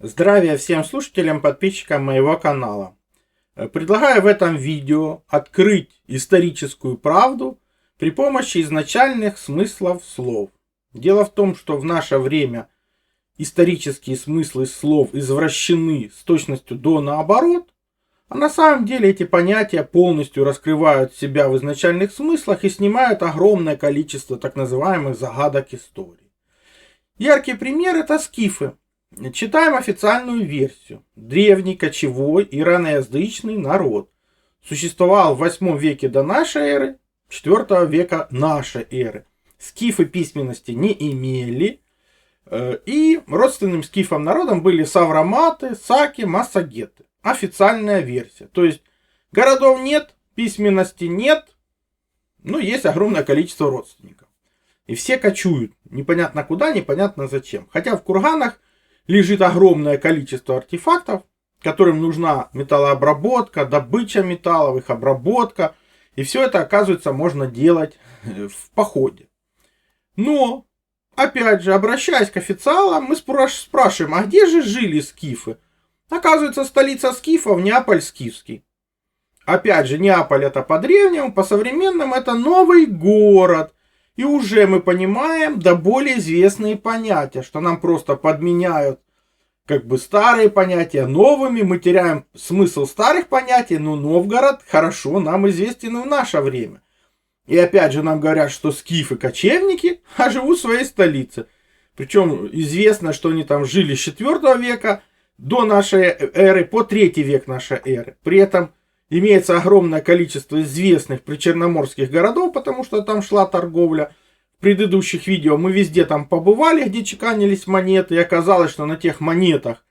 Здравия всем слушателям, подписчикам моего канала. Предлагаю в этом видео открыть историческую правду при помощи изначальных смыслов слов. Дело в том, что в наше время исторические смыслы слов извращены с точностью до наоборот, а на самом деле эти понятия полностью раскрывают себя в изначальных смыслах и снимают огромное количество так называемых загадок истории. Яркий пример — это скифы. Читаем официальную версию. Древний, кочевой, ираноязычный народ. Существовал в 8 веке до нашей эры, 4 века нашей эры. Скифы письменности не имели. И родственным скифам народам были савроматы, саки, массагеты. Официальная версия. То есть городов нет, письменности нет, но есть огромное количество родственников. И все кочуют. Непонятно куда, непонятно зачем. Хотя в курганах лежит огромное количество артефактов, которым нужна металлообработка, добыча металлов, их обработка. И все это, оказывается, можно делать в походе. Но, опять же, обращаясь к официалам, мы спрашиваем, а где же жили скифы? Оказывается, столица скифов — Неаполь скифский. Опять же, Неаполь — это по-древнему, по-современному — это новый город. И уже мы понимаем более известные понятия, что нам просто подменяют старые понятия новыми, мы теряем смысл старых понятий, но Новгород хорошо нам известен в наше время. И опять же нам говорят, что скифы кочевники, а живут в своей столице. Причем известно, что они там жили с 4 века до нашей эры по 3 век нашей эры. При этом имеется огромное количество известных причерноморских городов, потому что там шла торговля. В предыдущих видео мы везде там побывали, где чеканились монеты, и оказалось, что на тех монетах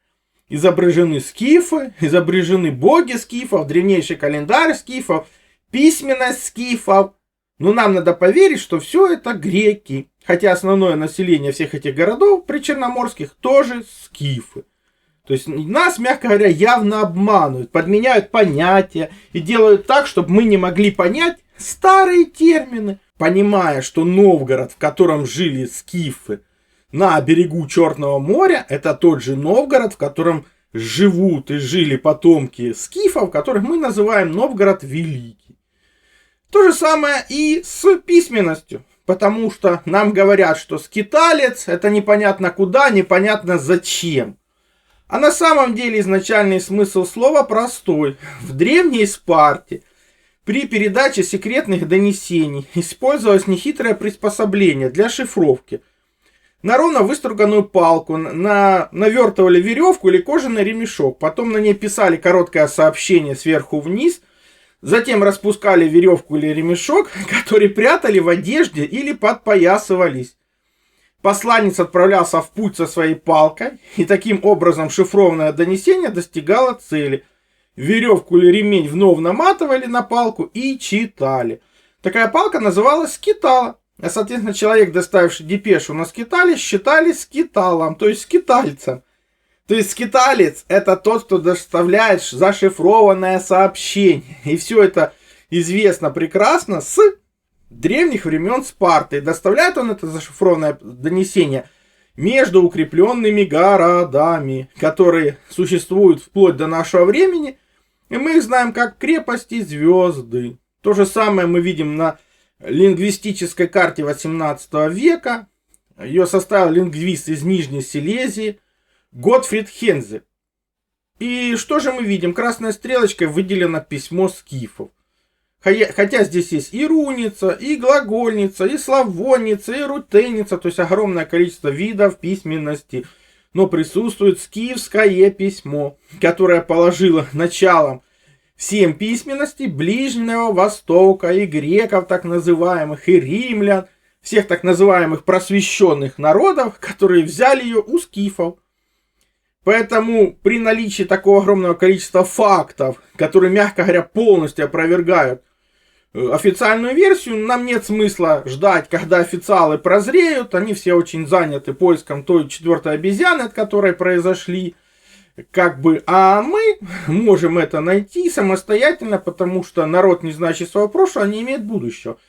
изображены скифы, изображены боги скифов, древнейший календарь скифов, письменность скифов. Но нам надо поверить, что все это греки, хотя основное население всех этих городов причерноморских тоже скифы. То есть нас, мягко говоря, явно обманывают, подменяют понятия и делают так, чтобы мы не могли понять старые термины. Понимая, что Новгород, в котором жили скифы на берегу Черного моря, это тот же Новгород, в котором живут и жили потомки скифов, которых мы называем Новгород Великий. То же самое и с письменностью. Потому что нам говорят, что скиталец — это непонятно куда, непонятно зачем. А на самом деле изначальный смысл слова простой. В древней Спарте при передаче секретных донесений использовалось нехитрое приспособление для шифровки. На ровно выструганную палку навертывали веревку или кожаный ремешок. Потом на ней писали короткое сообщение сверху вниз. Затем распускали веревку или ремешок, который прятали в одежде или подпоясывались. Посланец отправлялся в путь со своей палкой, и таким образом шифрованное донесение достигало цели. Веревку или ремень вновь наматывали на палку и читали. Такая палка называлась скитала. А, соответственно, человек, доставивший депешу на скитале, считали скиталом, то есть скитальцем. То есть скиталец — это тот, кто доставляет зашифрованное сообщение. И все это известно прекрасно с древних времен Спарты. И доставляет он это зашифрованное донесение между укрепленными городами, которые существуют вплоть до нашего времени. И мы их знаем как крепости звезды. То же самое мы видим на лингвистической карте 18 века. Ее составил лингвист из Нижней Силезии Готфрид Хензе. И что же мы видим? Красной стрелочкой выделено письмо скифов. Хотя здесь есть и руница, и глагольница, и славонница, и рутеница, то есть огромное количество видов письменности. Но присутствует скифское письмо, которое положило началом всем письменности Ближнего Востока и греков так называемых, и римлян, всех так называемых просвещенных народов, которые взяли ее у скифов. Поэтому при наличии такого огромного количества фактов, которые, мягко говоря, полностью опровергают официальную версию, нам нет смысла ждать, когда официалы прозреют. Они все очень заняты поиском той 4-й обезьяны, от которой произошли. А мы можем это найти самостоятельно, потому что народ, не знающий своего прошлого, не имеет будущего.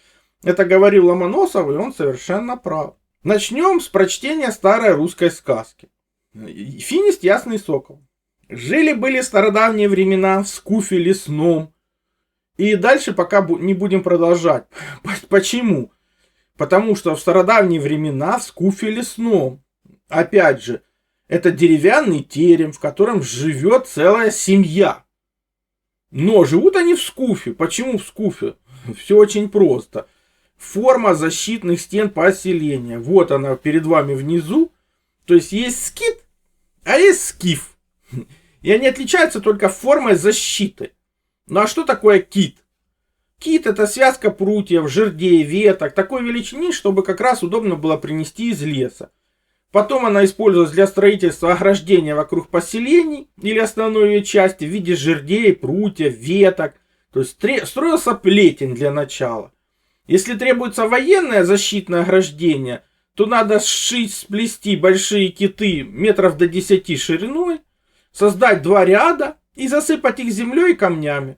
Это говорил Ломоносов, и он совершенно прав. Начнем с прочтения старой русской сказки. Финист Ясный Сокол. Жили-были стародавние времена в скуфе лесном. И дальше пока не будем продолжать. Почему? Потому что в стародавние времена в скуфе лесном, опять же, это деревянный терем, в котором живет целая семья. Но живут они в скуфе. Почему в скуфе? Все очень просто. Форма защитных стен поселения. Вот она перед вами внизу. То есть есть скит, а есть скиф. И они отличаются только формой защиты. Ну а что такое кит? Кит — это связка прутьев, жердей, веток, такой величины, чтобы как раз удобно было принести из леса. Потом она использовалась для строительства ограждения вокруг поселений или основной ее части в виде жердей, прутьев, веток. То есть строился плетень для начала. Если требуется военное защитное ограждение, то надо сплести большие киты метров до 10 шириной, создать 2 ряда и засыпать их землей и камнями.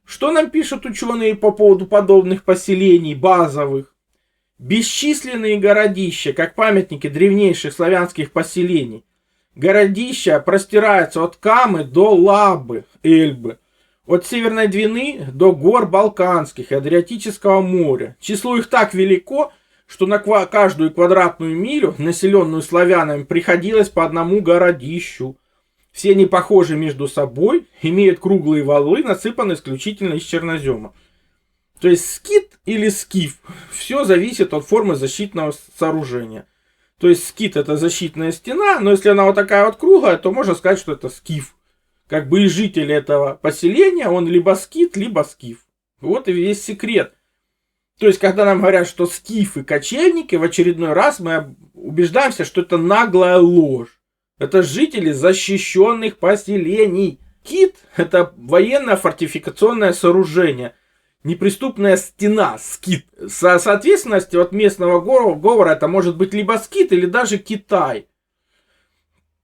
Что нам пишут ученые по поводу подобных поселений базовых? Бесчисленные городища, как памятники древнейших славянских поселений. Городища простираются от Камы до Лабы, Эльбы, от Северной Двины до гор Балканских и Адриатического моря. Число их так велико, что на каждую квадратную милю, населенную славянами, приходилось по одному городищу. Все они похожи между собой, имеют круглые валы, насыпаны исключительно из чернозема. То есть скит или скиф, все зависит от формы защитного сооружения. То есть скит — это защитная стена, но если она вот такая вот круглая, то можно сказать, что это скиф. Как бы и житель этого поселения, он либо скит, либо скиф. Вот и весь секрет. То есть, когда нам говорят, что скифы кочевники, в очередной раз мы убеждаемся, что это наглая ложь. Это жители защищенных поселений. Кит — это военное фортификационное сооружение. Неприступная стена, скит. Соответственно, от местного говора это может быть либо скит, или даже Китай.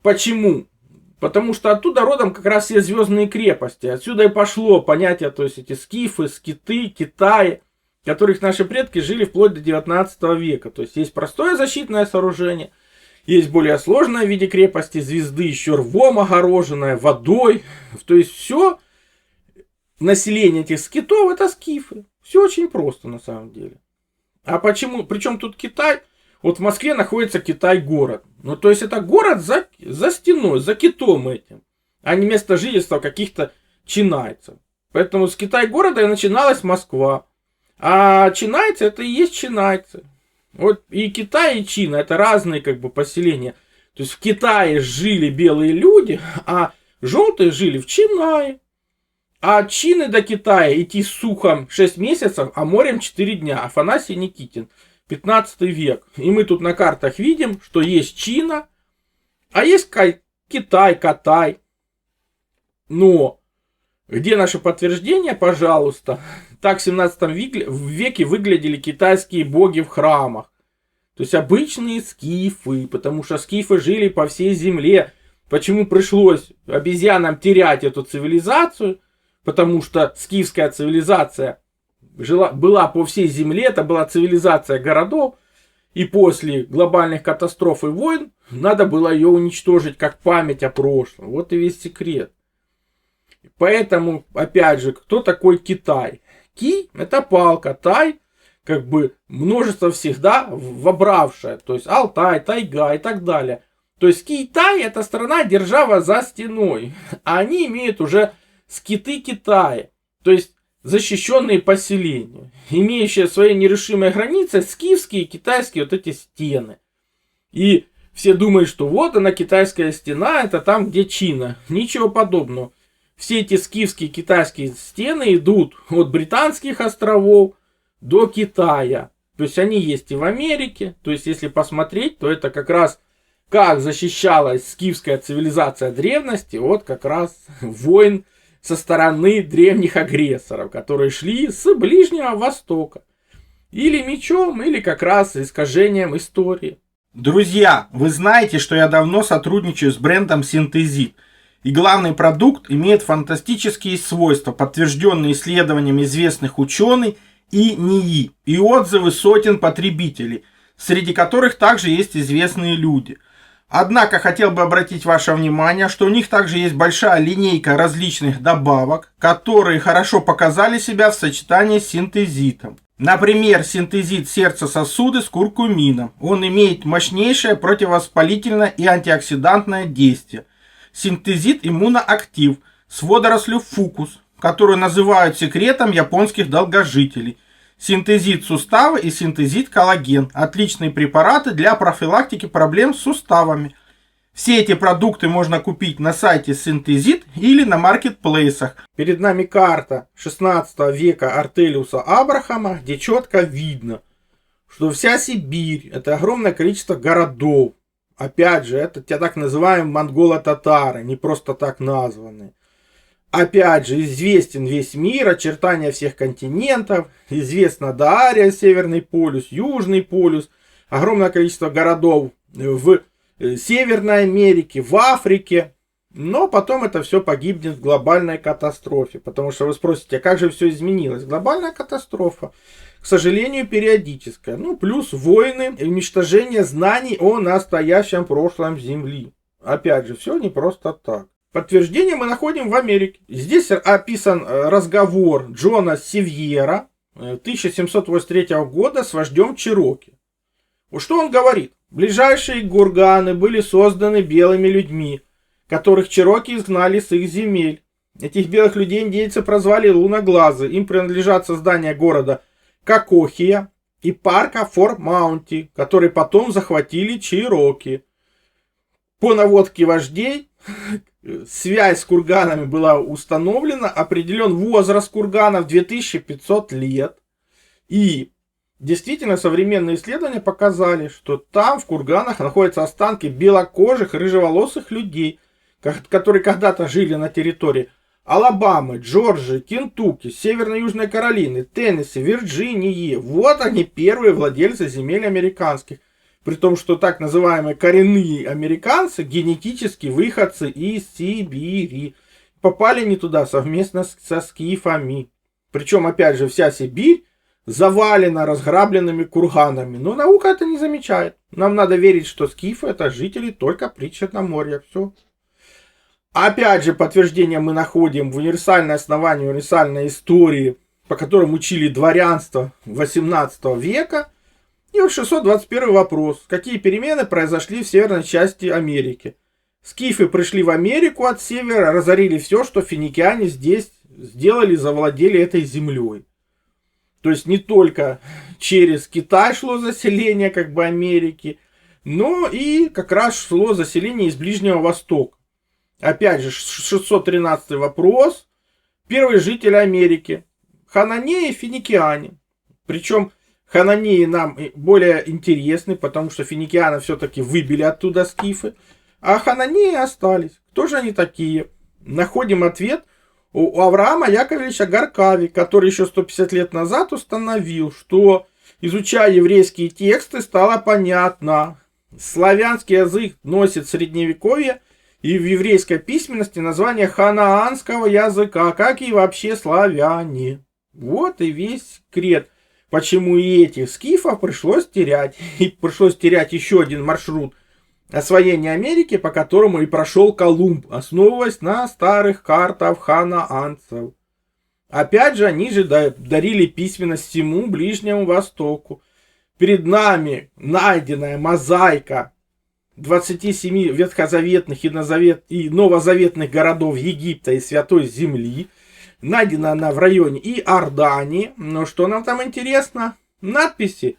Почему? Потому что оттуда родом как раз все звездные крепости. Отсюда и пошло понятие, то есть эти скифы, скиты, Китаи, в которых наши предки жили вплоть до 19 века. То есть есть простое защитное сооружение, есть более сложное в виде крепости звезды, еще рвом огороженное, водой. То есть все население этих скитов — это скифы. Все очень просто на самом деле. А почему? Причем тут Китай? Вот в Москве находится Китай-город. Ну, то есть это город за стеной, за китом этим, а не место жительства каких-то чинайцев. Поэтому с Китай-города и начиналась Москва. А чинайцы — это и есть чинайцы. Вот и Китай, и Чина — это разные как бы поселения. То есть в Китае жили белые люди, а желтые жили в Чинае. А от Чины до Китая идти сухом 6 месяцев, а морем 4 дня. Афанасий Никитин, 15 век. И мы тут на картах видим, что есть Чина, а есть Китай, Катай. Но где наше подтверждение, пожалуйста? Так в 17 веке выглядели китайские боги в храмах. То есть обычные скифы, потому что скифы жили по всей земле. Почему пришлось обезьянам терять эту цивилизацию? Потому что скифская цивилизация была по всей земле, это была цивилизация городов. И после глобальных катастроф и войн надо было ее уничтожить как память о прошлом. Вот и весь секрет. Поэтому, опять же, кто такой Китай? Ки — это палка, тай — как бы множество всегда вобравшее. То есть Алтай, тайга и так далее. То есть Китай — это страна, держава за стеной. А они имеют уже скиты Китая. То есть защищенные поселения, имеющие свои нерешимые границы, скифские и китайские вот эти стены. И все думают, что вот она, китайская стена, это там, где Чина. Ничего подобного. Все эти скифские китайские стены идут от Британских островов до Китая. То есть они есть и в Америке. То есть если посмотреть, то это как раз как защищалась скифская цивилизация древности от как раз войн со стороны древних агрессоров, которые шли с Ближнего Востока. Или мечом, или как раз искажением истории. Друзья, вы знаете, что я давно сотрудничаю с брендом Synthesit. И главный продукт имеет фантастические свойства, подтвержденные исследованием известных ученых и НИИ, и отзывы сотен потребителей, среди которых также есть известные люди. Однако хотел бы обратить ваше внимание, что у них также есть большая линейка различных добавок, которые хорошо показали себя в сочетании с синтезитом. Например, синтезит сердца-сосуды с куркумином. Он имеет мощнейшее противовоспалительное и антиоксидантное действие. Синтезит иммуноактив с водорослью фукус, которую называют секретом японских долгожителей. Синтезит суставы и синтезит коллаген – отличные препараты для профилактики проблем с суставами. Все эти продукты можно купить на сайте Синтезит или на маркетплейсах. Перед нами карта 16 века Артелиуса Абрахама, где четко видно, что вся Сибирь – это огромное количество городов. Опять же, это те так называемые монголо-татары, не просто так названные. Опять же, известен весь мир, очертания всех континентов, известна Даария, Северный полюс, Южный полюс, огромное количество городов в Северной Америке, в Африке. Но потом это все погибнет в глобальной катастрофе. Потому что вы спросите, а как же все изменилось? Глобальная катастрофа, к сожалению, периодическая. Ну, плюс войны и уничтожение знаний о настоящем прошлом Земли. Опять же, все не просто так. Подтверждение мы находим в Америке. Здесь описан разговор Джона Севьера 1783 года с вождем Чероки. Что он говорит? Ближайшие курганы были созданы белыми людьми, которых Чероки изгнали с их земель. Этих белых людей индейцы прозвали луноглазы. Им принадлежат создания города Кокохия и парка Фор-Маунти, который потом захватили Чероки. По наводке вождей связь с курганами была установлена, определен возраст курганов 2500 лет. И действительно современные исследования показали, что там в курганах находятся останки белокожих, рыжеволосых людей, которые когда-то жили на территории Алабамы, Джорджии, Кентукки, Северной и Южной Каролины, Теннесси, Вирджинии. Вот они, первые владельцы земель американских. При том, что так называемые коренные американцы, генетически выходцы из Сибири, попали не туда совместно со скифами. Причем, опять же, вся Сибирь завалена разграбленными курганами. Но наука это не замечает. Нам надо верить, что скифы это жители только Причерноморья. Все. Опять же, подтверждение мы находим в универсальное основание универсальной истории, по которым учили дворянство 18 века. И вот 621 вопрос. Какие перемены произошли в северной части Америки? Скифы пришли в Америку от севера, разорили все, что финикиане здесь сделали, завладели этой землей. То есть не только через Китай шло заселение как бы Америки, но и как раз шло заселение из Ближнего Востока. Опять же, 613 вопрос. Первые жители Америки. Хананеи и финикиане. Причем хананеи нам более интересны, потому что финикианов все-таки выбили оттуда скифы. А хананеи остались. Кто же они такие? Находим ответ у Авраама Яковлевича Гаркави, который еще 150 лет назад установил, что, изучая еврейские тексты, стало понятно. Славянский язык носит средневековье и в еврейской письменности название ханаанского языка, как и вообще славяне. Вот и весь секрет, почему и этих скифов пришлось терять. И пришлось терять еще один маршрут освоения Америки, по которому и прошел Колумб, основываясь на старых картах ханаанцев. Опять же, они же дарили письменность всему Ближнему Востоку. Перед нами найденная мозаика 27 ветхозаветных и новозаветных городов Египта и Святой Земли. Найдена она в районе Иордании. Но что нам там интересно? Надписи.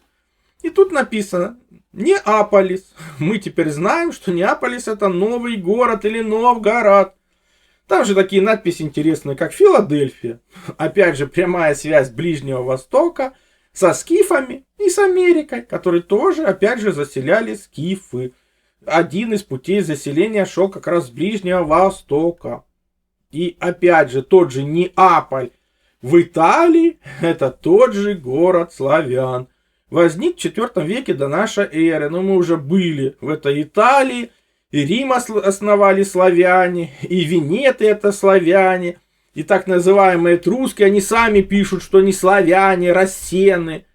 И тут написано Неаполис. Мы теперь знаем, что Неаполис это новый город или Новгород. Там же такие надписи интересные, как Филадельфия. Опять же, прямая связь Ближнего Востока со скифами и с Америкой, которые тоже, опять же, заселяли скифы. Один из путей заселения шел как раз с Ближнего Востока. И опять же, тот же Неаполь в Италии, это тот же город славян. Возник в IV веке до нашей эры. Но мы уже были в этой Италии. И Рим основали славяне. И Венеты это славяне. И так называемые этруски, они сами пишут, что не славяне, рассены.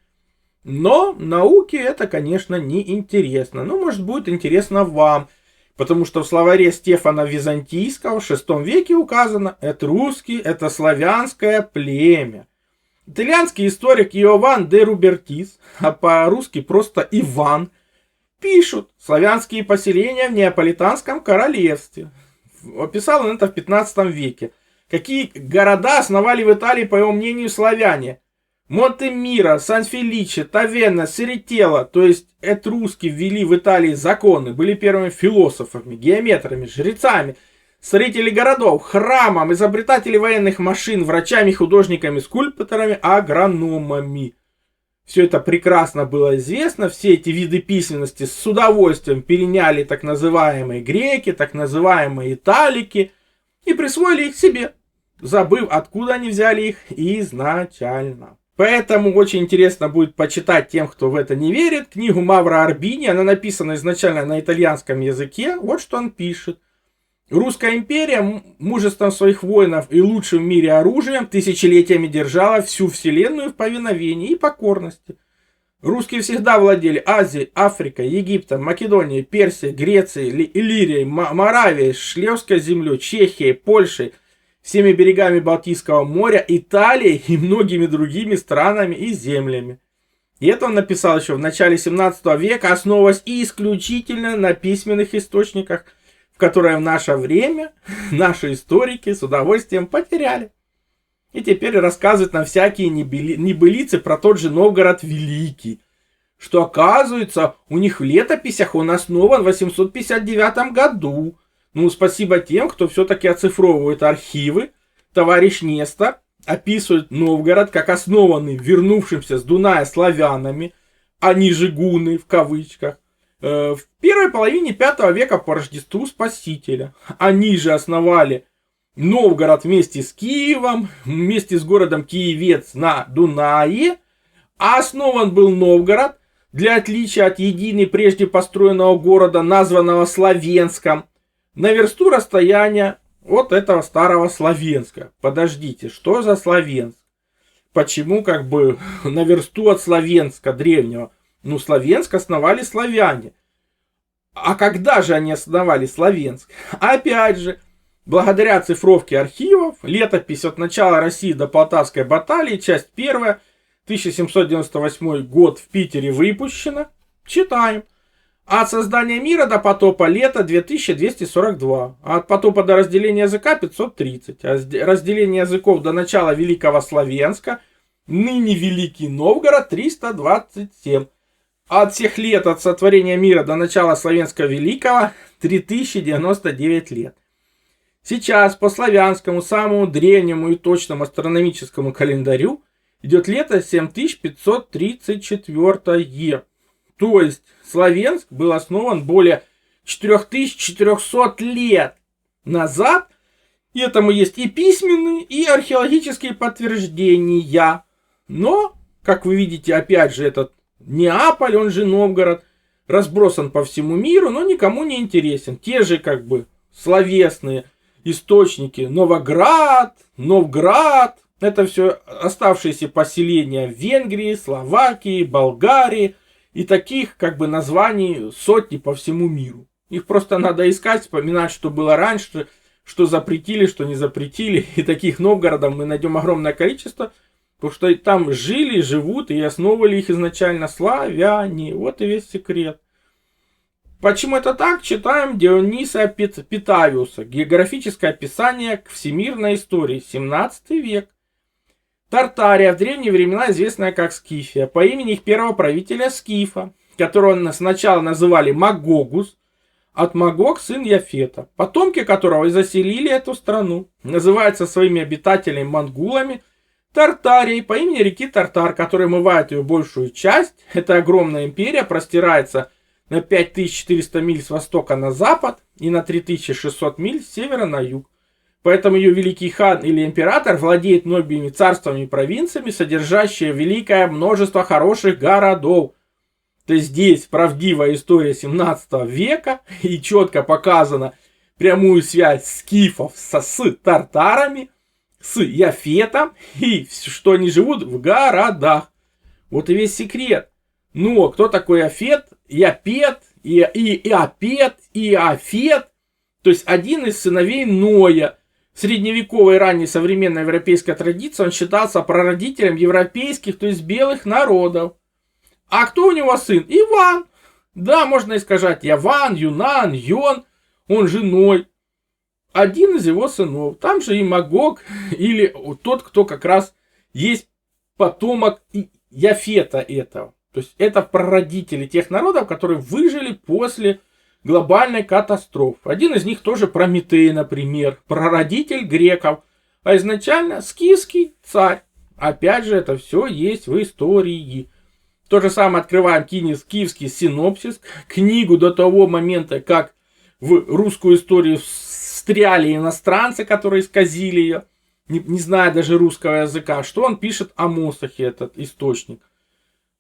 Но науке это, конечно, не интересно. Но, может, будет интересно вам. Потому что в словаре Стефана Византийского в VI веке указано «этрусский» — это славянское племя. Итальянский историк Иоанн де Рубертис, а по-русски просто Иван, пишут «славянские поселения в Неаполитанском королевстве». Описал он это в 15 веке. Какие города основали в Италии, по его мнению, славяне? Монте-Миро, Сан-Феличе, Тавенна, Серетело, то есть этруски ввели в Италии законы, были первыми философами, геометрами, жрецами, строители городов, храмом, изобретатели военных машин, врачами, художниками, скульпторами, агрономами. Все это прекрасно было известно, все эти виды письменности с удовольствием переняли так называемые греки, так называемые италики и присвоили их себе, забыв, откуда они взяли их изначально. Поэтому очень интересно будет почитать тем, кто в это не верит, книгу Мавро Арбини. Она написана изначально на итальянском языке. Вот что он пишет. Русская империя мужеством своих воинов и лучшим в мире оружием тысячелетиями держала всю вселенную в повиновении и покорности. Русские всегда владели Азией, Африкой, Египтом, Македонией, Персией, Грецией, Иллирией, Моравией, Шлевской землей, Чехией, Польшей, всеми берегами Балтийского моря, Италией и многими другими странами и землями. И это он написал еще в начале 17 века, основываясь исключительно на письменных источниках, в которые в наше время наши историки с удовольствием потеряли. И теперь рассказывают нам всякие небылицы про тот же Новгород Великий, что оказывается у них в летописях он основан в 859 году. Ну, спасибо тем, кто все-таки оцифровывает архивы. Товарищ Нестор описывает Новгород как основанный вернувшимся с Дуная славянами, они же гуны в кавычках, в первой половине 5 века по Рождеству Спасителя. Они же основали Новгород вместе с Киевом, вместе с городом Киевец на Дунае. А основан был Новгород, для отличия от единой прежде построенного города, названного Славенском, на версту расстояния от этого старого Славенска. Подождите, что за Славенск? Почему как бы на версту от Славенска древнего? Ну, Славенск основали славяне. А когда же они основали Славенск? Опять же, благодаря цифровке архивов, летопись от начала России до Полтавской баталии, часть 1, 1798 год в Питере выпущена. Читаем. От создания мира до потопа лета 2242. А от потопа до разделения языка 530. А разделение языков до начала Великого Славенска, ныне Великий Новгород, 327. А от всех лет от сотворения мира до начала Славенского Великого 3099 лет. Сейчас по славянскому, самому древнему и точному астрономическому календарю идет лето 7534. То есть Славенск был основан более 4400 лет назад. И этому есть и письменные, и археологические подтверждения. Но, как вы видите, опять же, этот Неаполь, он же Новгород, разбросан по всему миру, но никому не интересен. Те же как бы словесные источники Новоград, Новград, это все оставшиеся поселения в Венгрии, Словакии, Болгарии. И таких как бы названий сотни по всему миру. Их просто надо искать, вспоминать, что было раньше, что запретили, что не запретили. И таких Новгородов мы найдем огромное количество, потому что там жили, живут и основывали их изначально славяне. Вот и весь секрет. Почему это так? Читаем Диониса Питавиуса. Географическое описание к всемирной истории. 17 век. Тартария, в древние времена известная как Скифия, по имени их первого правителя Скифа, которого сначала называли Магогус, от Магог сын Яфета, потомки которого и заселили эту страну. Называется своими обитателями монголами Тартарией по имени реки Тартар, которая омывает ее большую часть. Эта огромная империя простирается на 5400 миль с востока на запад и на 3600 миль с севера на юг. Поэтому ее великий хан или император владеет многими царствами и провинциями, содержащие великое множество хороших городов. То есть здесь правдивая история 17 века и четко показана прямую связь скифов с тартарами, с Яфетом и что они живут в городах. Вот и весь секрет. Но кто такой Яфет, Япет Иапет, Иафет, то есть один из сыновей Ноя. В средневековой ранней современной европейской традиции он считался прародителем европейских, то есть белых народов. А кто у него сын? Иван. Да, можно искажать Яван, Юнан, Йон, он же Ной. Один из его сынов. Там же и Магог, или тот, кто как раз есть потомок Яфета этого. То есть это прародители тех народов, которые выжили после глобальной катастрофы. Один из них тоже Прометей, например, прародитель греков, а изначально скифский царь. Опять же, это все есть в истории. То же самое открываем киевский синопсис, книгу до того момента, как в русскую историю встряли иностранцы, которые исказили ее, не зная даже русского языка. Что он пишет о Мосохе, этот источник?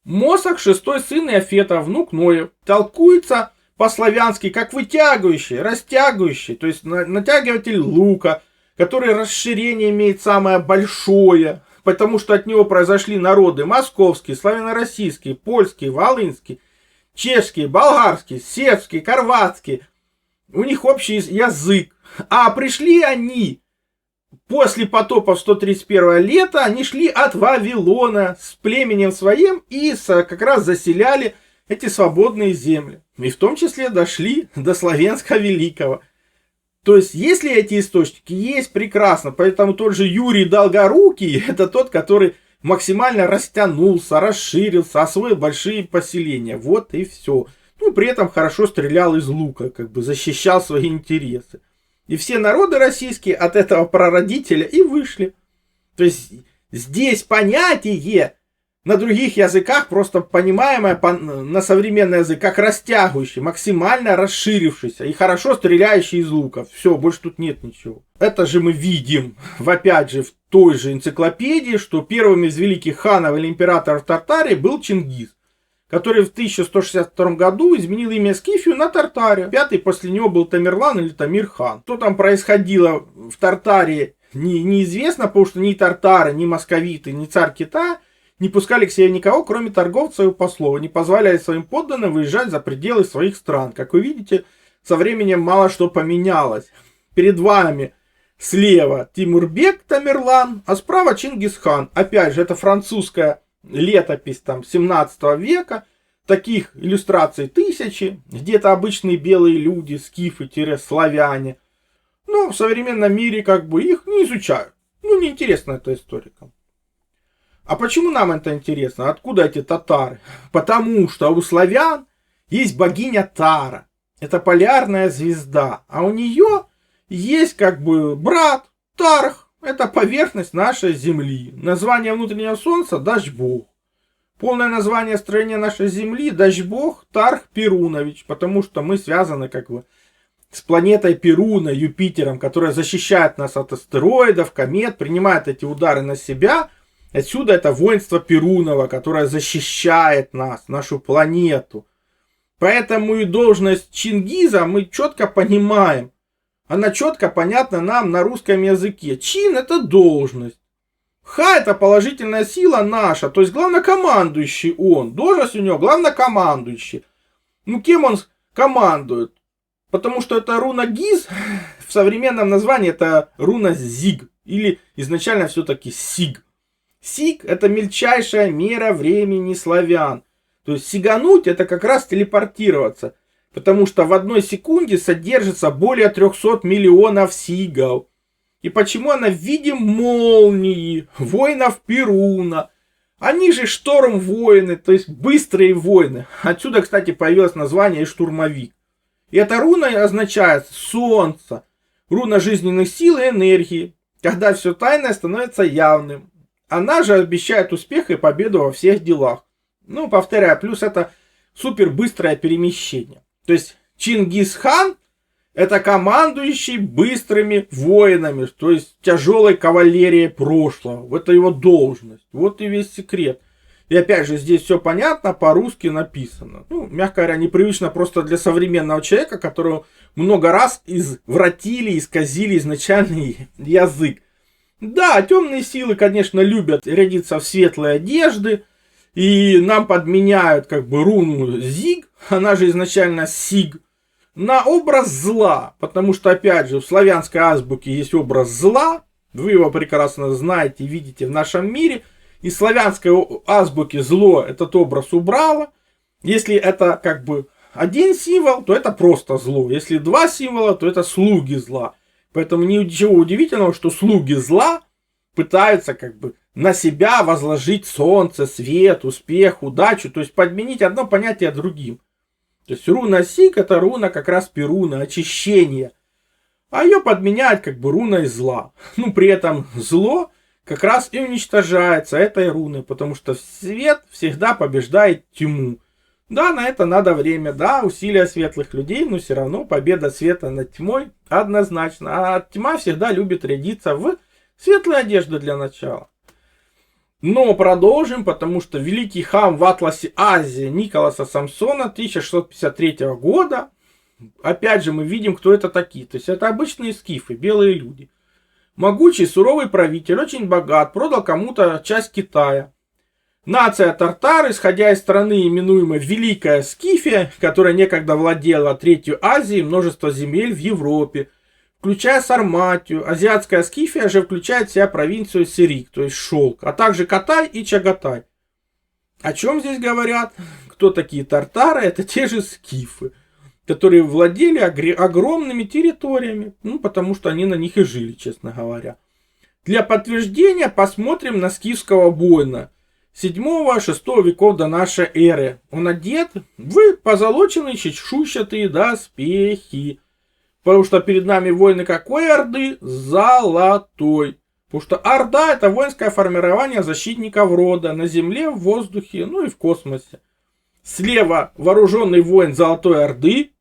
Мосох, шестой сын Иафета, внук Ноев, толкуется по-славянски как вытягивающий, растягивающий, то есть натягиватель лука, который расширение имеет самое большое, потому что от него произошли народы московские, славяно-российские, польские, волынские, чешские, болгарские, сербские, хорватские. У них общий язык. А пришли они после потопа в 131 лето, они шли от Вавилона с племенем своим и как раз заселяли эти свободные земли. И в том числе дошли до Славянска Великого. То есть, если эти источники есть, прекрасно. Поэтому тот же Юрий Долгорукий, это тот, который максимально растянулся, расширился, освоил большие поселения. Вот и все. Ну, при этом хорошо стрелял из лука, как бы защищал свои интересы. И все народы российские от этого прародителя и вышли. То есть, здесь понятие на других языках, просто понимаемое на современный язык, как растягивающий, максимально расширившийся и хорошо стреляющий из лука. Все, больше тут нет ничего. Это же мы видим, опять же, в той же энциклопедии, что первым из великих ханов или императоров Тартарии был Чингис, который в 1162 году изменил имя Скифию на Тартарию. Пятый после него был Тамерлан или Тамир-хан. Что там происходило в Тартарии, неизвестно, потому что ни тартары, ни московиты, ни царь Китая не пускали к себе никого, кроме торговцев и послов, не позволяли своим подданным выезжать за пределы своих стран. Как вы видите, со временем мало что поменялось. Перед вами слева Тимурбек Тамерлан, а справа Чингисхан. Опять же, это французская летопись там 17 века. Таких иллюстраций тысячи. Где-то обычные белые люди, скифы-славяне. Но в современном мире как бы их не изучают. Ну, неинтересно это историкам. А почему нам это интересно? Откуда эти татары? Потому что у славян есть богиня Тара. Это полярная звезда. А у нее есть как бы брат Тарх. Это поверхность нашей Земли. Название внутреннего Солнца – Дашбог. Полное название строения нашей Земли – Дашбог Тарх Перунович. Потому что мы связаны как бы с планетой Перуна, Юпитером, которая защищает нас от астероидов, комет, принимает эти удары на себя. Отсюда это воинство Перунова, которое защищает нас, нашу планету. Поэтому и должность Чингиза мы четко понимаем. Она четко понятна нам на русском языке. Чин – это должность. Ха – это положительная сила наша, то есть главнокомандующий он. Должность у него главнокомандующий. Ну, кем он командует? Потому что это руна Гиз, в современном названии это руна Зиг. Или изначально все-таки Сиг. Сиг – это мельчайшая мера времени славян. То есть сигануть – это как раз телепортироваться. Потому что в одной секунде содержится более 300 миллионов сигов. И почему она в виде молнии, воинов Перуна. Они же шторм-воины, то есть быстрые воины. Отсюда, кстати, появилось название и штурмовик. И эта руна означает солнце. Руна жизненных сил и энергии. Когда все тайное становится явным. Она же обещает успех и победу во всех делах. Ну, повторяю, плюс это супер быстрое перемещение. То есть Чингисхан это командующий быстрыми воинами, то есть тяжелой кавалерией прошлого. Это его должность. Вот и весь секрет. И опять же, здесь все понятно, по-русски написано. Ну, мягко говоря, непривычно просто для современного человека, которого много раз извратили, исказили изначальный язык. Да, темные силы, конечно, любят рядиться в светлые одежды, И нам подменяют как бы руну Зиг, она же изначально Сиг, на образ зла. Потому что, опять же, в славянской азбуке есть образ зла. Вы его прекрасно знаете и видите в нашем мире. И в славянской азбуке зло этот образ убрало. Если это как бы один символ, то это просто зло. Если два символа, то это слуги зла. Поэтому ничего удивительного, что слуги зла пытаются как бы на себя возложить солнце, свет, успех, удачу. То есть подменить одно понятие другим. То есть руна Сиг это руна как раз Перуна, очищения. А ее подменяют как бы руной зла. Ну при этом зло как раз и уничтожается этой руной. Потому что свет всегда побеждает тьму. Да, на это надо время, да, усилия светлых людей, но все равно победа света над тьмой однозначно. А тьма всегда любит рядиться в светлые одежды для начала. Но продолжим, потому что великий хан в атласе Азии Николаса Самсона 1653 года, опять же мы видим, кто это такие. То есть это обычные скифы, белые люди. Могучий, суровый правитель, очень богат, продал кому-то часть Китая. Нация тартар, исходя из страны, именуемой Великая Скифия, которая некогда владела Третью Азией, множество земель в Европе, включая Сарматию. Азиатская Скифия же включает в себя провинцию Сирик, то есть шелк, а также Катай и Чагатай. О чем здесь говорят? Кто такие тартары? Это те же скифы, которые владели огромными территориями, ну, потому что они на них и жили, честно говоря. Для подтверждения посмотрим на скифского воина 7-6 веков до нашей эры. Он одет в позолоченные чешуйчатые доспехи. Потому что перед нами воины какой орды? Золотой. Потому что орда это воинское формирование защитников рода на земле, в воздухе, ну и в космосе. Слева вооруженный воин Золотой Орды.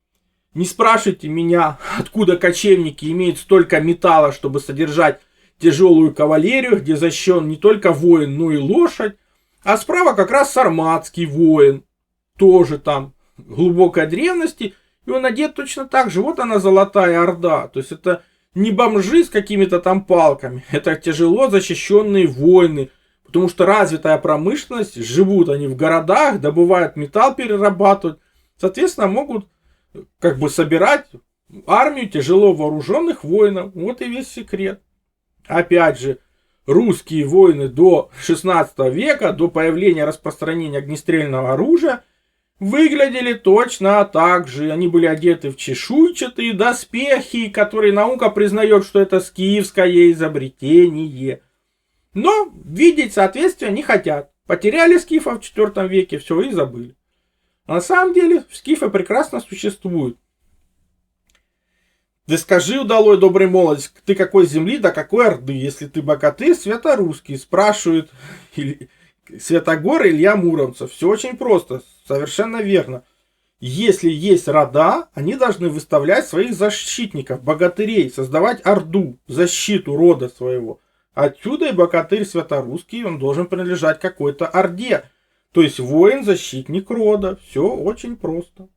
Не спрашивайте меня, откуда кочевники имеют столько металла, чтобы содержать тяжелую кавалерию, где защищен не только воин, но и лошадь. А справа как раз сарматский воин. Тоже там глубокой древности. И он одет точно так же. Вот она Золотая Орда. То есть это не бомжи с какими-то там палками. Это тяжело защищенные воины. Потому что развитая промышленность. Живут они в городах. Добывают металл, перерабатывают. Соответственно, могут как бы собирать армию тяжело вооруженных воинов. Вот и весь секрет. Опять же. Русские воины до 16 века, до появления распространения огнестрельного оружия, выглядели точно так же. Они были одеты в чешуйчатые доспехи, которые наука признает, что это скифское изобретение. Но видеть соответствие не хотят. Потеряли скифов в 4 веке, все и забыли. А на самом деле скифы прекрасно существуют. Да скажи, удалой добрый молодец, ты какой земли, да какой орды, если ты богатырь, святорусский, спрашивает Святогор Илья Муромцев. Все очень просто, совершенно верно. Если есть рода, они должны выставлять своих защитников, богатырей, создавать орду, защиту рода своего. Отсюда и богатырь святорусский, он должен принадлежать какой-то орде. То есть воин-защитник рода. Все очень просто.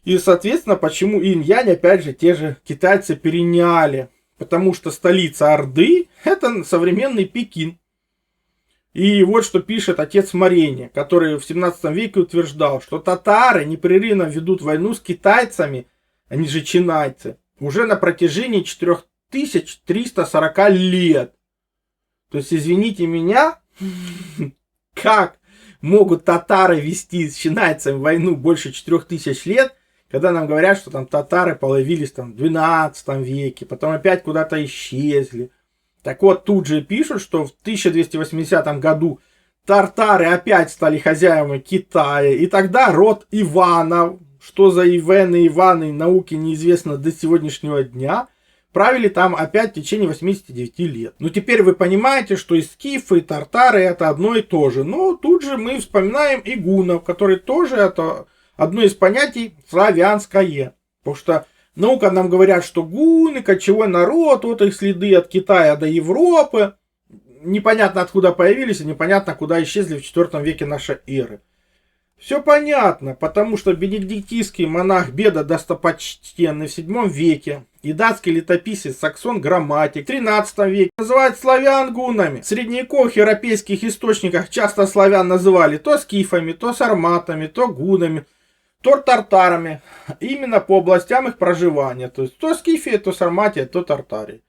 И, соответственно, почему инь-янь, опять же, те же китайцы переняли. Потому что столица Орды – это современный Пекин. И вот что пишет отец Марения, который в 17 веке утверждал, что татары непрерывно ведут войну с китайцами, они же чинайцы, уже на протяжении 4340 лет. То есть, извините меня, как могут татары вести с чинайцами войну больше 4000 лет, когда нам говорят, что там татары появились там, в 12 веке, потом опять куда-то исчезли. Так вот, тут же пишут, что в 1280 году тартары опять стали хозяевами Китая. И тогда род Иванов, что за Иваны, науки неизвестно до сегодняшнего дня, правили там опять в течение 89 лет. Ну, теперь вы понимаете, что и скифы, и тартары это одно и то же. Но тут же мы вспоминаем и гуннов, которые тоже это одно из понятий славянское. Потому что наука нам говорят, что гунны, кочевой народ, вот их следы от Китая до Европы. Непонятно откуда появились и непонятно куда исчезли в 4 веке нашей эры. Все понятно, потому что бенедиктинский монах Беда достопочтенный в 7 веке и датский летописец Саксон Грамматик в 13 веке называют славян гуннами. В средневековых европейских источниках часто славян называли то скифами, то сарматами, то гунами, то тартарами, именно по областям их проживания. То есть то Скифия, то Сарматия, то Тартария.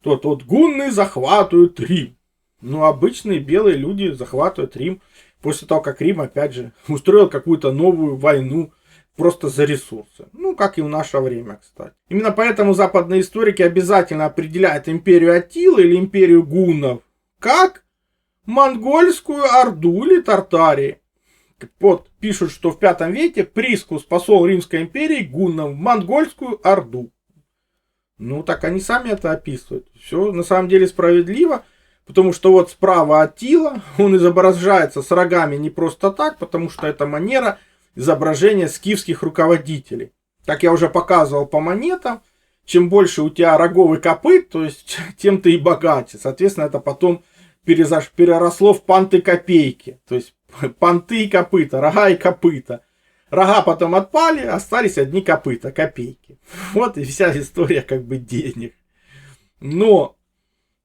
То вот гунны захватывают Рим. Ну, обычные белые люди захватывают Рим после того, как Рим, опять же, устроил какую-то новую войну просто за ресурсы. Ну, как и в наше время, кстати. Именно поэтому западные историки обязательно определяют империю Аттилы или империю гуннов как монгольскую орду или Тартарии. Вот пишут, что в 5 веке Прискус, посол Римской империи, гуннов в монгольскую орду. Ну, так они сами это описывают. Все на самом деле справедливо, потому что вот справа Аттила, он изображается с рогами не просто так, потому что это манера изображения скифских руководителей. Как я уже показывал по монетам, чем больше у тебя рогов и копыт, то есть тем ты и богаче. Соответственно, это потом переросло в панты копейки. То есть панты и копыта, рога и копыта. Рога потом отпали, остались одни копыта, копейки. Вот и вся история как бы денег. Но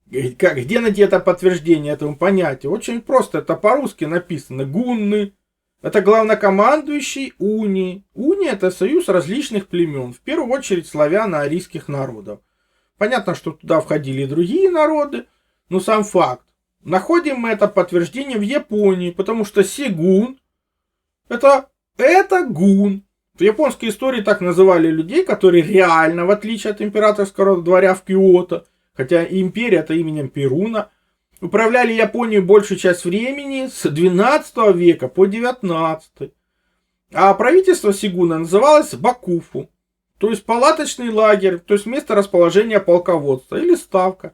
где найти это подтверждение этому понятию? Очень просто, это по-русски написано. Гунны. Это главнокомандующий унии. Уния — это союз различных племен, в первую очередь славяно-арийских народов. Понятно, что туда входили и другие народы, но сам факт. Находим мы это подтверждение в Японии, потому что сигун это гун. В японской истории так называли людей, которые реально, в отличие от императорского дворя в Киото, хотя империя это именем Перуна, управляли Японией большую часть времени с 12 века по 19. А правительство сигуна называлось бакуфу, то есть палаточный лагерь, то есть место расположения полководства или ставка.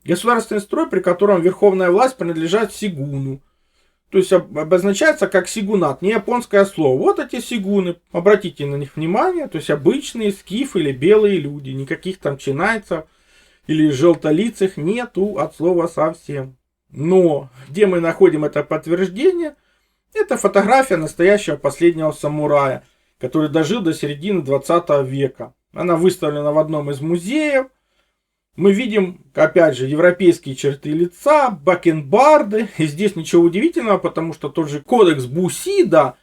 Государственный строй, при котором верховная власть принадлежит сигуну. То есть обозначается как сигунат, не японское слово. Вот эти сигуны, обратите на них внимание, то есть обычные скифы или белые люди, никаких там чинайцев или желтолицых нету от слова совсем. Но где мы находим это подтверждение? Это фотография настоящего последнего самурая, который дожил до середины 20 века. Она выставлена в одном из музеев. Мы видим, опять же, европейские черты лица, бакенбарды. И здесь ничего удивительного, потому что тот же кодекс Бусида,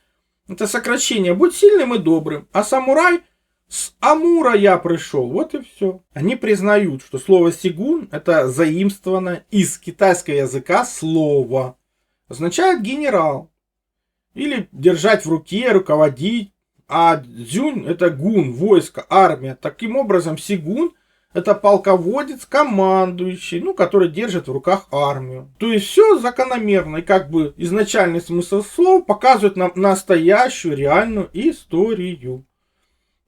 это сокращение «будь сильным и добрым», а самурай «с Амура я пришел». Вот и все. Они признают, что слово «сигун» это заимствовано из китайского языка слово. Означает «генерал». Или «держать в руке», «руководить». А дзюнь это гун, войско, армия. Таким образом, сигун это полководец, командующий, который держит в руках армию. То есть все закономерно. И как бы изначальный смысл слов показывает нам настоящую, реальную историю.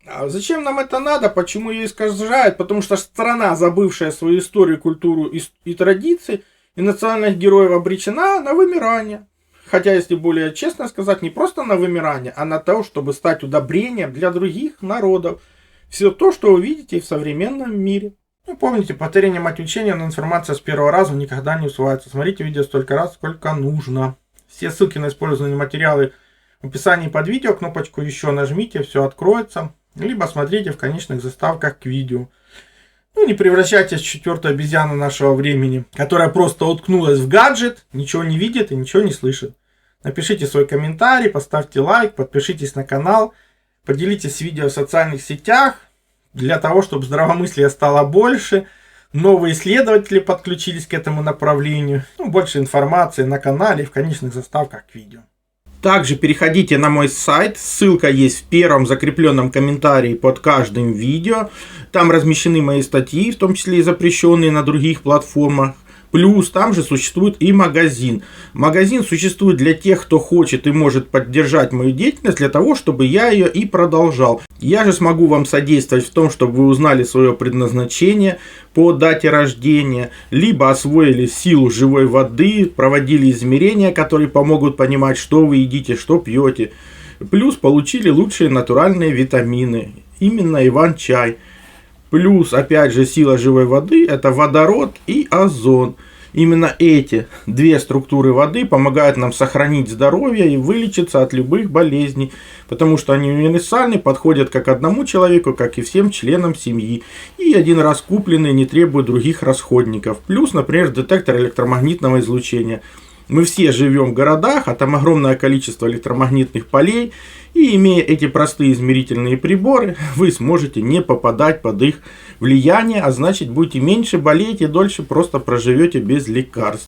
А зачем нам это надо? Почему ее искажают? Потому что страна, забывшая свою историю, культуру и традиции, и национальных героев обречена на вымирание. Хотя, если более честно сказать, не просто на вымирание, а на то, чтобы стать удобрением для других народов. Все то, что вы видите в современном мире. Помните, повторение мать учения, но информация с первого раза никогда не усваивается. Смотрите видео столько раз, сколько нужно. Все ссылки на использованные материалы в описании под видео. Кнопочку еще нажмите, все откроется. Либо смотрите в конечных заставках к видео. Не превращайтесь в четвертую обезьяну нашего времени, которая просто уткнулась в гаджет, ничего не видит и ничего не слышит. Напишите свой комментарий, поставьте лайк, подпишитесь на канал. Поделитесь видео в социальных сетях, для того, чтобы здравомыслия стало больше, новые исследователи подключились к этому направлению, больше информации на канале и в конечных заставках к видео. Также переходите на мой сайт, ссылка есть в первом закрепленном комментарии под каждым видео, там размещены мои статьи, в том числе и запрещенные на других платформах. Плюс там же существует и магазин. Магазин существует для тех, кто хочет и может поддержать мою деятельность, для того, чтобы я ее и продолжал. Я же смогу вам содействовать в том, чтобы вы узнали свое предназначение по дате рождения, либо освоили силу живой воды, проводили измерения, которые помогут понимать, что вы едите, что пьете. Плюс получили лучшие натуральные витамины, именно Иван-чай. Плюс, опять же, сила живой воды – это водород и озон. Именно эти две структуры воды помогают нам сохранить здоровье и вылечиться от любых болезней, потому что они универсальны, подходят как одному человеку, как и всем членам семьи, и один раз купленные не требуют других расходников. Плюс, например, детектор электромагнитного излучения. Мы все живем в городах, а там огромное количество электромагнитных полей, и имея эти простые измерительные приборы, вы сможете не попадать под их влияние, а значит будете меньше болеть и дольше просто проживете без лекарств.